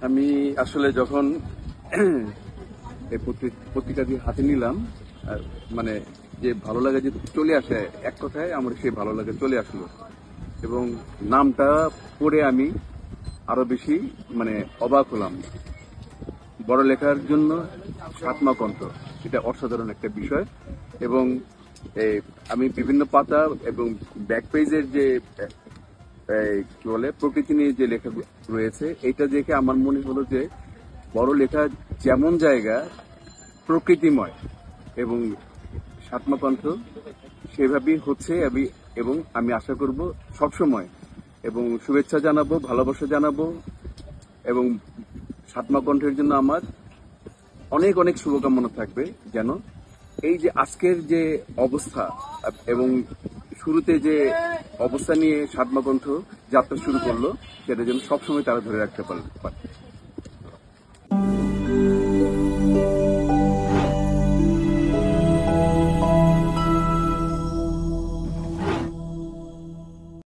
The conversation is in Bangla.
আমি আসলে যখন এই পত্রিকাটি হাতে নিলাম, মানে যে ভালো লাগে যে চলে আসে, এক কথায় আমার সেই ভালো লাগে চলে আসলো। এবং নামটা পড়ে আমি আরো বেশি মানে অবাক হলাম। বড় লেখার জন্য সাতমা কণ্ঠ, এটা অসাধারণ একটা বিষয়। এবং আমি বিভিন্ন পাতা এবং ব্যাক পেজের যে কি বলে প্রকৃতি নিয়ে যে লেখা রয়েছে, এটা দেখে আমার মনে হলো যে বড় লেখা যেমন জায়গা প্রকৃতিময়, এবং সাতমা কণ্ঠ সেভাবেই হচ্ছে। এবং আমি আশা করব সবসময়, এবং শুভেচ্ছা জানাবো, ভালোবাসা জানাবো। এবং সাতমা কণ্ঠের জন্য আমার অনেক অনেক শুভকামনা থাকবে, যেন এই যে আজকের যে অবস্থা এবং শুরুতে যে অবস্থা নিয়ে সাতমা কণ্ঠ যাত্রা শুরু করলো, সেটা যেন সবসময় তারা ধরে রাখতে পারে।